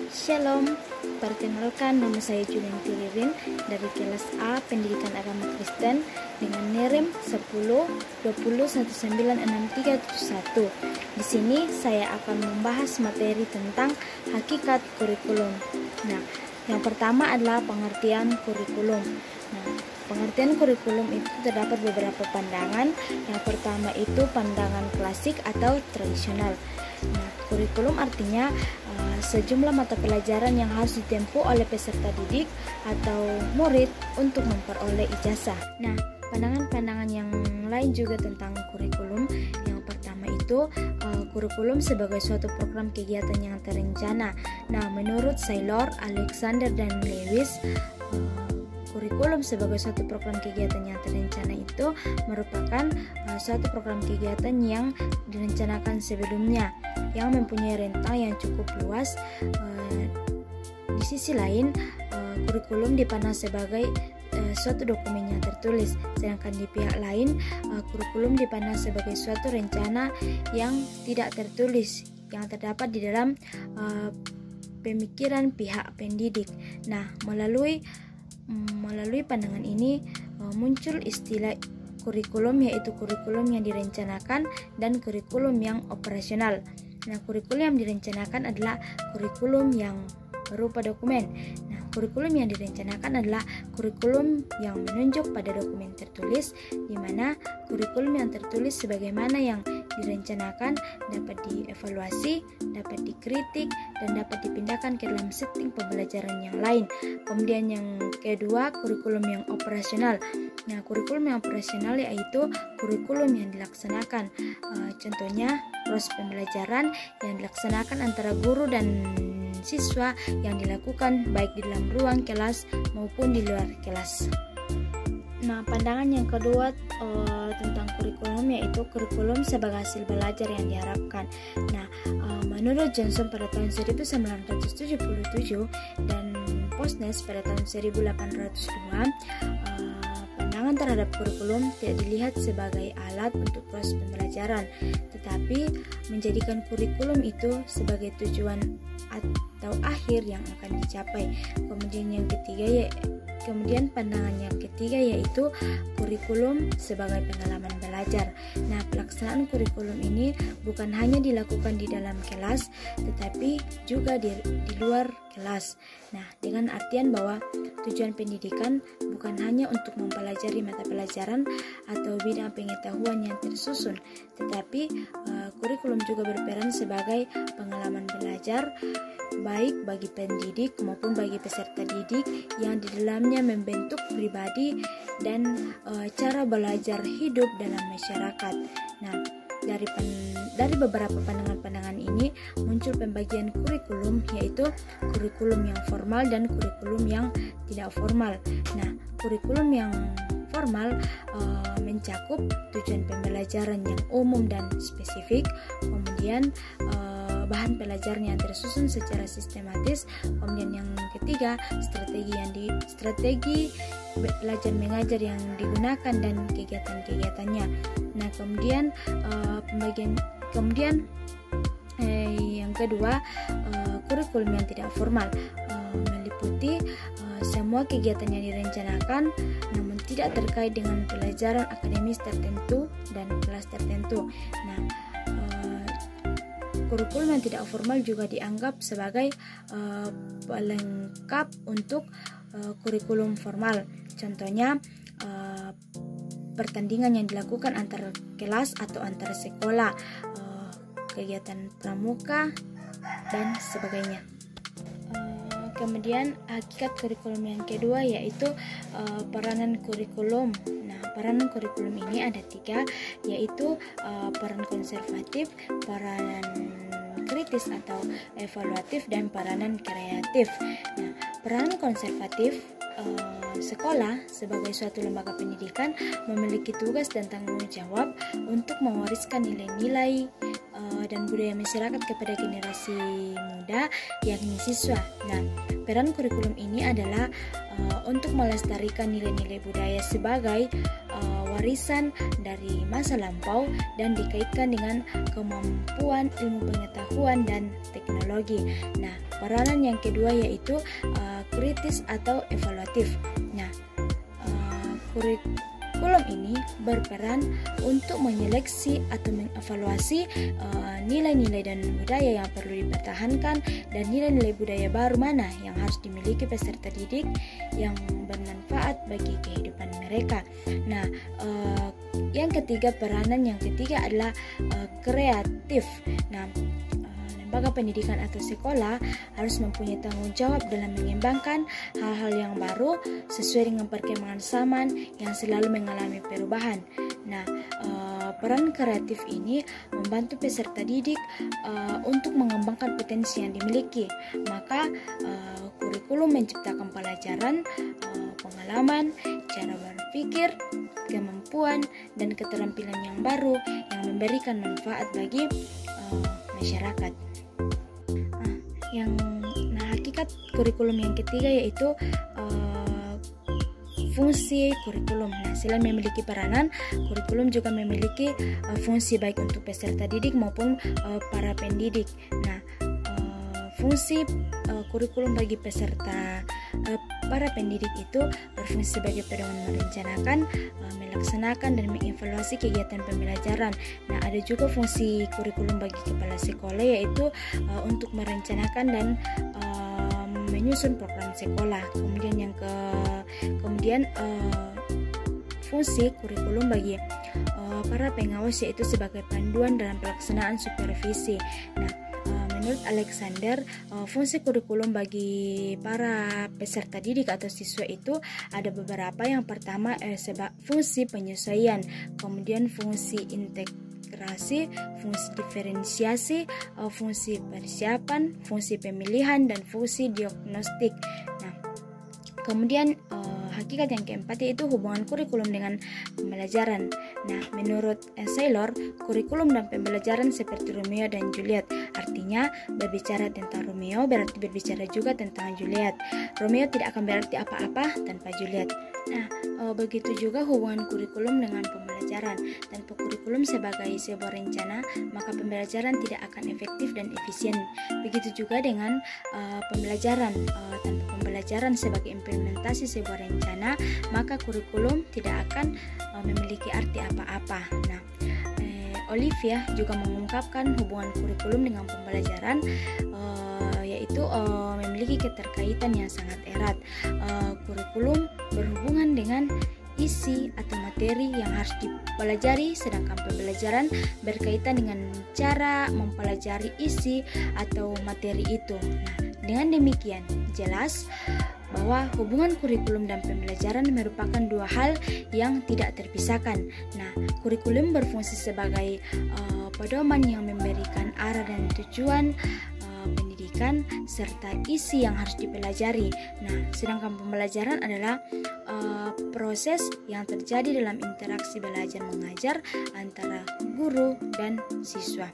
Shalom, perkenalkan nama saya Julianti Ririn dari kelas A Pendidikan Agama Kristen dengan NIRIM 1020196371. Di sini saya akan membahas materi tentang hakikat kurikulum. Nah, yang pertama adalah pengertian kurikulum. Nah, pengertian kurikulum itu terdapat beberapa pandangan. Yang pertama itu pandangan klasik atau tradisional. Nah, kurikulum artinya sejumlah mata pelajaran yang harus ditempuh oleh peserta didik atau murid untuk memperoleh ijazah. Nah, pandangan-pandangan yang lain juga tentang kurikulum. Yang pertama itu kurikulum sebagai suatu program kegiatan yang terencana. Nah, menurut Saylor, Alexander, dan Lewis, kurikulum sebagai suatu program kegiatan yang terencana itu merupakan suatu program kegiatan yang direncanakan sebelumnya, yang mempunyai rentang yang cukup luas. Di sisi lain, kurikulum dipandang sebagai suatu dokumen yang tertulis, sedangkan di pihak lain, kurikulum dipandang sebagai suatu rencana yang tidak tertulis, yang terdapat di dalam pemikiran pihak pendidik. Nah, melalui pandangan ini muncul istilah kurikulum, yaitu kurikulum yang direncanakan dan kurikulum yang operasional. Nah, kurikulum yang direncanakan adalah kurikulum yang berupa dokumen. Nah, kurikulum yang direncanakan adalah kurikulum yang menunjuk pada dokumen tertulis, di mana kurikulum yang tertulis sebagaimana yang direncanakan dapat dievaluasi, dapat dikritik, dan dapat dipindahkan ke dalam setting pembelajaran yang lain. Kemudian yang kedua, kurikulum yang operasional. Nah, kurikulum yang operasional yaitu kurikulum yang dilaksanakan. Contohnya, proses pembelajaran yang dilaksanakan antara guru dan siswa yang dilakukan baik di dalam ruang kelas maupun di luar kelas. Nah, pandangan yang kedua tentang kurikulum yaitu kurikulum sebagai hasil belajar yang diharapkan. Nah, menurut Johnson pada tahun 1977 dan Postnes pada tahun 1802, pandangan terhadap kurikulum tidak dilihat sebagai alat untuk proses pembelajaran, tetapi menjadikan kurikulum itu sebagai tujuan atau akhir yang akan dicapai. Kemudian pandangan yang ketiga yaitu kurikulum sebagai pengalaman belajar. Nah, pelaksanaan kurikulum ini bukan hanya dilakukan di dalam kelas, tetapi juga di luar kelas. Nah, dengan artian bahwa tujuan pendidikan bukan hanya untuk mempelajari mata pelajaran atau bidang pengetahuan yang tersusun, tetapi kurikulum juga berperan sebagai pengalaman belajar baik bagi pendidik maupun bagi peserta didik yang di dalamnya membentuk pribadi dan cara belajar hidup dalam masyarakat. Nah, dari beberapa pandangan-pandangan ini muncul pembagian kurikulum, yaitu kurikulum yang formal dan kurikulum yang tidak formal. Nah, kurikulum yang formal mencakup tujuan pembelajaran yang umum dan spesifik, kemudian bahan pelajaran yang tersusun secara sistematis, kemudian yang ketiga strategi belajar mengajar yang digunakan dan kegiatan-kegiatannya. Nah, kemudian yang kedua, kurikulum yang tidak formal meliputi semua kegiatan yang direncanakan namun tidak terkait dengan pelajaran akademis tertentu dan kelas tertentu. Nah, kurikulum yang tidak formal juga dianggap sebagai pelengkap untuk kurikulum formal. Contohnya, pertandingan yang dilakukan antar kelas atau antar sekolah, kegiatan pramuka, dan sebagainya. Kemudian hakikat kurikulum yang kedua yaitu peranan kurikulum. Nah, peranan kurikulum ini ada 3, yaitu peran konservatif, peranan kritis atau evaluatif, dan peranan kreatif. Nah, peranan konservatif, sekolah sebagai suatu lembaga pendidikan memiliki tugas dan tanggung jawab untuk mewariskan nilai-nilai dan budaya masyarakat kepada generasi muda, yakni siswa. Nah, peran kurikulum ini adalah untuk melestarikan nilai-nilai budaya sebagai warisan dari masa lampau dan dikaitkan dengan kemampuan ilmu pengetahuan dan teknologi. Nah, Peranan yang kedua yaitu kritis atau evaluatif. Nah, kurikulum ini berperan untuk menyeleksi atau mengevaluasi nilai-nilai dan budaya yang perlu dipertahankan dan nilai-nilai budaya baru mana yang harus dimiliki peserta didik yang bermanfaat bagi kehidupan mereka. Nah, peranan yang ketiga adalah kreatif. Nah, lembaga pendidikan atau sekolah harus mempunyai tanggung jawab dalam mengembangkan hal-hal yang baru sesuai dengan perkembangan zaman yang selalu mengalami perubahan. Nah, peran kreatif ini membantu peserta didik untuk mengembangkan potensi yang dimiliki. Maka, kurikulum menciptakan pelajaran, pengalaman, cara berpikir, kemampuan, dan keterampilan yang baru yang memberikan manfaat bagi masyarakat. Hakikat kurikulum yang ketiga yaitu fungsi kurikulum. Nah, selain memiliki peranan, kurikulum juga memiliki fungsi baik untuk peserta didik maupun para pendidik. Nah, fungsi kurikulum bagi peserta para pendidik itu berfungsi sebagai pedoman merencanakan, melaksanakan, dan mengevaluasi kegiatan pembelajaran. Nah, ada juga fungsi kurikulum bagi kepala sekolah yaitu untuk merencanakan dan menyusun program sekolah. Kemudian fungsi kurikulum bagi para pengawas yaitu sebagai panduan dalam pelaksanaan supervisi. Nah, menurut Alexander, fungsi kurikulum bagi para peserta didik atau siswa itu ada beberapa. Yang pertama, fungsi penyesuaian, kemudian fungsi integrasi, fungsi diferensiasi, fungsi persiapan, fungsi pemilihan, dan fungsi diagnostik. Nah, kemudian hakikat yang keempat yaitu hubungan kurikulum dengan pembelajaran. Nah, menurut Saylor, kurikulum dan pembelajaran seperti Romeo dan Juliet. Artinya, berbicara tentang Romeo berarti berbicara juga tentang Juliet. Romeo tidak akan berarti apa-apa tanpa Juliet. Nah, begitu juga hubungan kurikulum dengan pembelajaran. Tanpa kurikulum sebagai sebuah rencana, maka pembelajaran tidak akan efektif dan efisien. Begitu juga dengan pembelajaran. Tanpa pembelajaran sebagai implementasi sebuah rencana, maka kurikulum tidak akan memiliki arti apa-apa. Nah, Olivia juga mengungkapkan hubungan kurikulum dengan pembelajaran yaitu memiliki keterkaitan yang sangat erat. Kurikulum berhubungan dengan isi atau materi yang harus dipelajari, sedangkan pembelajaran berkaitan dengan cara mempelajari isi atau materi itu. Nah, dengan demikian jelas bahwa hubungan kurikulum dan pembelajaran merupakan dua hal yang tidak terpisahkan. Nah, kurikulum berfungsi sebagai pedoman yang memberikan arah dan tujuan pendidikan serta isi yang harus dipelajari. Nah, sedangkan pembelajaran adalah proses yang terjadi dalam interaksi belajar mengajar antara guru dan siswa.